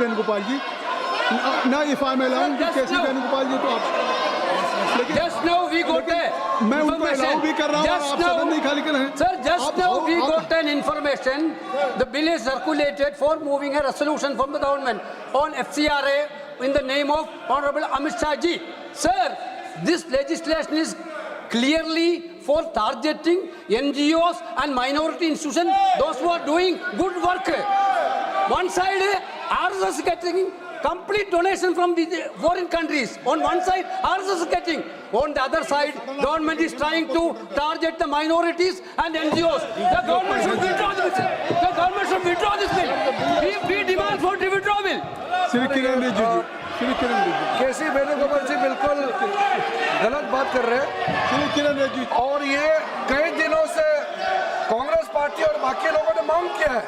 वेणुगोपाल जी, ना if I am allowed to KC Venugopal ji, तो आप Just now we got a मैं उनको अलाउ भी कर रहा हूँ, आप सदन नहीं खाली कर रहे हैं। Sir, just now we got an information. The bill is circulated for moving a resolution from the government on FCRA in the name of Honorable Amit Shah ji. Sir, this legislation is clearly for targeting NGOs and minority institutions, those who are doing good work. One side, RSS is getting complete donation from the foreign countries. On one side, RSS is getting. On the other side, government is trying to target the minorities and NGOs. The government should withdraw this bill. The government should withdraw this bill. We demand for the withdrawal. Shri Kiran Rijiju जी, श्री किरण रिजिजू, केसी वेणुगोपाल जी बिल्कुल गलत बात कर रहे हैं। श्री किरण रिजिजू, और ये कई दिनों से कांग्रेस पार्टी और बाकी लोगों ने मांग किया है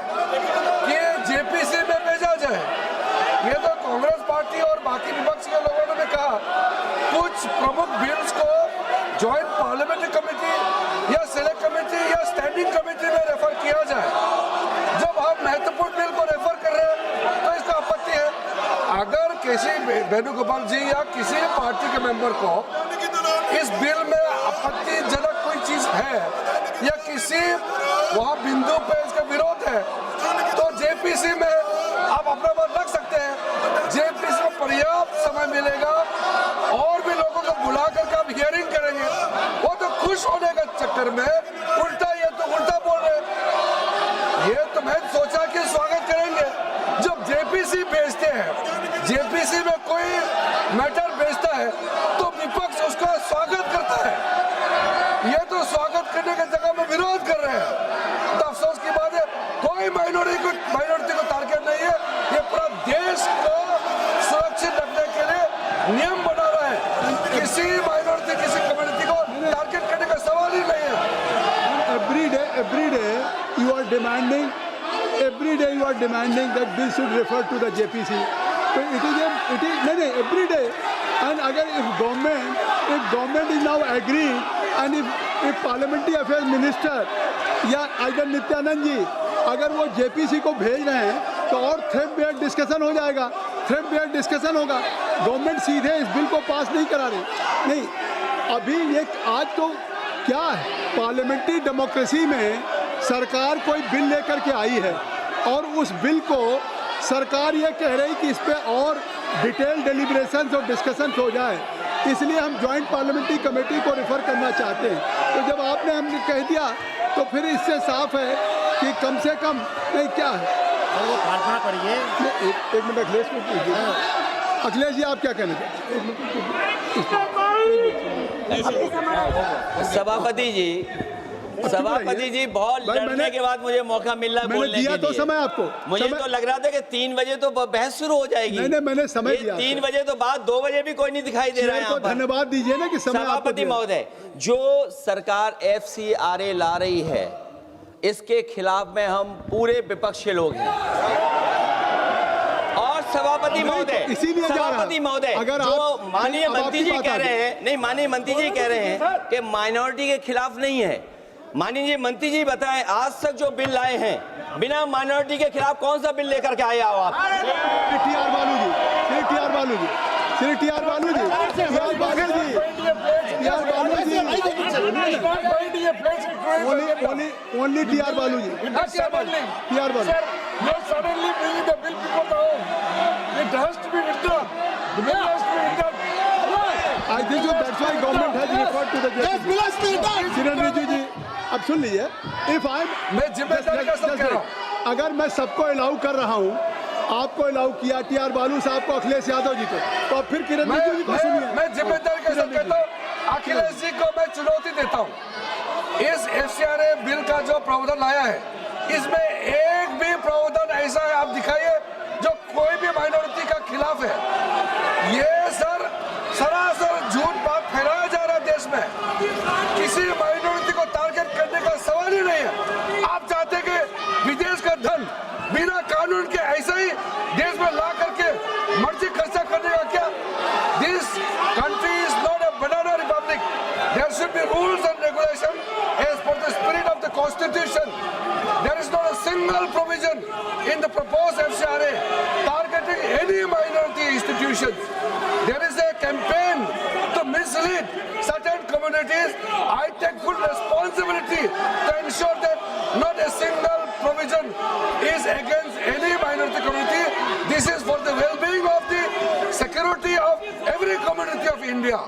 कि जेपीसी में भेजा जाए। ये तो कांग्रेस पार्टी और बाकी विपक्ष के लोगों ने कहा कुछ प्रमुख बिल्स को जॉइंट पार्लियामेंट्री कमेटी या सिलेक्ट कमेटी या स्टैंडिंग कमेटी में रेफर किया जाए। जब हम महत्वपूर्ण बिल को रेफर कर रहे हैं तो इसका आपत्ति है। अगर किसी वेणुगोपाल जी या किसी पार्टी के मेंबर को इस बिल में आपत्तिजनक कोई चीज है या किसी वहां बिंदु पे इसका विरोध है तो जेपीसी में आप अपना बात रख सकते हैं। जेपीसी को पर्याप्त समय मिलेगा और भी लोगों को बुला करके आप हियरिंग करेंगे। वो तो खुश होने के चक्कर में उल्टा ये तो उल्टा बोल रहे हैं। ये तो मैं सोचा कि स्वागत करेंगे। जब जेपीसी भेजते हैं, जेपीसी में कोई मैटर भेजता है तो विपक्ष उसका स्वागत करता है। ये तो स्वागत करने की जगह में विरोध कर रहे हैं। तो अफसोस की बात है, कोई माइनॉरिटी को टारगेट नहीं है। ये पूरा देश को सुरक्षित रखने के लिए नियम बना रहा है। किसी माइनॉरिटी किसी कम्युनिटी को टारगेट करने का सवाल ही नहीं है। every day you are demanding that bill should refer to the JPC. So it is नहीं every day. And अगर if government is now agreeing and if parliamentary affairs minister या आइडन नित्यानंद जी अगर वो जेपीसी को भेज रहे हैं तो और थ्रेड डिस्कशन हो जाएगा, थ्रेड डिस्कशन होगा। गवर्नमेंट सीधे इस बिल को पास नहीं करा रही। नहीं, अभी ये आज तो क्या है, पार्लियामेंट्री डेमोक्रेसी में सरकार कोई बिल लेकर के आई है और उस बिल को सरकार ये कह रही कि इस पे और डिटेल डेलिब्रेशंस और डिस्कशंस हो जाए, इसलिए हम जॉइंट पार्लियामेंट्री कमेटी को रेफर करना चाहते हैं। तो जब आपने हमने कह दिया तो फिर इससे साफ है कि कम से कम नहीं क्या है। वो प्रार्थना करिए। एक मिनट अखिलेश को पूछिए। अखिलेश जी आप क्या कहना चाहते हैं? सभापति जी बहुत लड़ने के बाद मुझे मौका मिल रहा है बोलने के लिए। तो समय आपको मुझे तो लग रहा था कि 3 बजे तो बहस शुरू हो जाएगी। नहीं, मैंने समय दिया। 3 बजे तो बाद 2 बजे भी कोई नहीं दिखाई दे रहा है यहाँ पर। धन्यवाद दीजिए ना कि समय। सभापति महोदय, जो सरकार FCRA ला रही है इसके खिलाफ में हम पूरे विपक्ष के लोग हैं। और सभापति महोदय, अगर जो माननीय मंत्री जी कह रहे हैं, नहीं माननीय मंत्री जी कह रहे हैं कि माइनॉरिटी के खिलाफ नहीं है। माननीय मंत्री जी बताएं, आज तक जो बिल लाए हैं बिना माइनॉरिटी के खिलाफ कौन सा बिल लेकर के आए हो आप? टी आर बालू जी, टी आर बालू जी, टी आर बालू जी, ओनली टी आर बालू जी, टी आर बालू। Suddenly bringing the bill before the home. It has to be withdrawn. The bill has to be withdrawn. I think so that's why government has referred to the JPC. किरण रिजिजू जी, अब सुन लीजिए। मैं जिम्मेदारी का सब कह रहा हूँ। अगर मैं सबको अलाउ कर रहा हूँ, आपको अलाउ किया टी आर बालू साहब को, अखिलेश यादव जी को, तो अब फिर किरण रिजिजू जी को सुनिए। मैं जिम्मेदारी का सब कहता हूँ। अखिलेश जी को मैं चुनौती देता हूँ। इस FCRA बिल का जो प्रावधान आया है इसमें एक भी प्रावधान ऐसा है आप दिखाइए जो कोई भी माइनॉरिटी का खिलाफ है। ये सरासर झूठ बात फैलाया जा रहा है देश में। किसी माइनॉरिटी को टारगेट करने का सवाल ही नहीं है। आप चाहते कि विदेश का धन बिना कानून के ऐसा ही देश में ला करके मर्जी खर्चा करने का क्या? This country is not a banana republic. There should be rules and regulation as per the spirit of the constitution. There is not a single provision in the proposed FCRA targeting contributions. There is a campaign to mislead certain communities. I take full responsibility to ensure that not a single provision is against any minority community. This is for the well-being of the security of every community of India.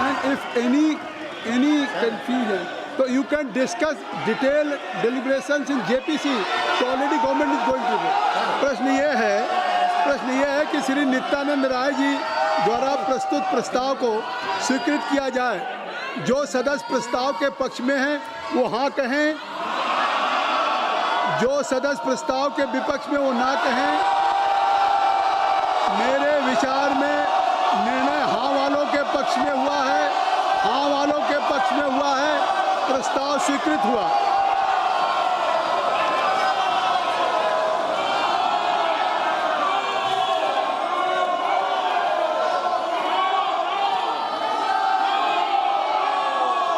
And if any confusion, so you can discuss detailed deliberations in JPC. So already government is going to do. प्रश्न ये है कि श्री नित्यानंद राय जी द्वारा प्रस्तुत प्रस्ताव को स्वीकृत किया जाए। जो सदस्य प्रस्ताव के पक्ष में हैं वो हाँ कहें, जो सदस्य प्रस्ताव के विपक्ष में वो ना कहें। मेरे विचार में निर्णय हाँ वालों के पक्ष में हुआ है, हाँ वालों के पक्ष में हुआ है, प्रस्ताव स्वीकृत हुआ।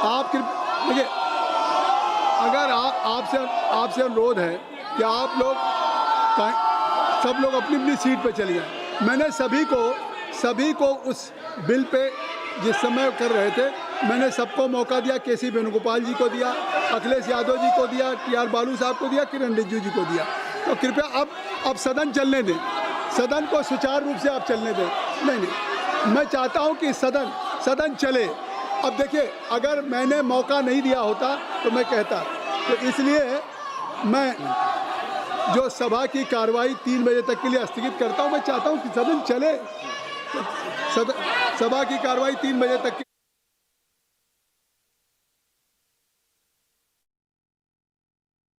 आप देखिए, अगर आपसे अनुरोध है कि आप लोग सब लोग अपनी अपनी सीट पे चले जाएं। मैंने सभी को उस बिल पे जिस समय कर रहे थे मैंने सबको मौका दिया। केसी वेणुगोपाल जी को दिया, अखिलेश यादव जी को दिया, टीआर बालू साहब को दिया, किरण रिजिजू जी को दिया। तो कृपया अब सदन चलने दें, सदन को सुचारू रूप से आप चलने दें। नहीं, मैं चाहता हूं कि सदन चले। अब देखिए, अगर मैंने मौका नहीं दिया होता तो मैं कहता। तो इसलिए मैं जो सभा की कार्रवाई 3 बजे तक के लिए स्थगित करता हूं। मैं चाहता हूं कि सदन चले। सभा की कार्रवाई 3 बजे तक